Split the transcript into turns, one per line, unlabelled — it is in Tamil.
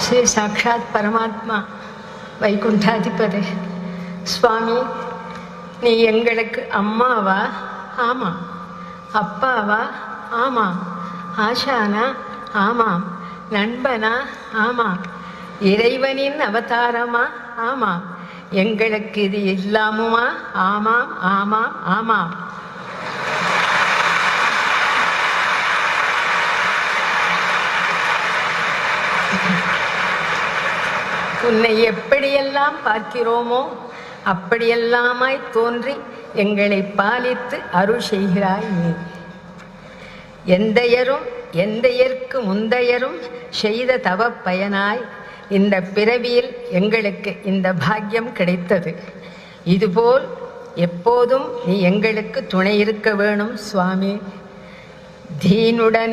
ஸ்ரீ சாட்சாத் பரமாத்மா வைகுண்டாதிபதி சுவாமி, நீ எங்களுக்கு அம்மாவா? ஆமாம். அப்பாவா? ஆமாம். ஆசானா? ஆமாம். நண்பனா? ஆமாம். இறைவனின் அவதாரமா? ஆமாம். எங்களுக்கு இது இல்லாமுமா? ஆமாம், ஆமாம், ஆமாம். உன்னை எப்படியெல்லாம் பார்க்கிறோமோ அப்படியெல்லாமாய் தோன்றி எங்களை பாலித்து அருள் செய்கிறாய் நீ. எந்தையர்க்கு முந்தையரும் செய்த தவ பயனாய் இந்த பிறவியில் எங்களுக்கு இந்த பாக்கியம் கிடைத்தது. இதுபோல் எப்போதும் நீ எங்களுக்கு துணை இருக்க வேணும் சுவாமி. தீனுடன்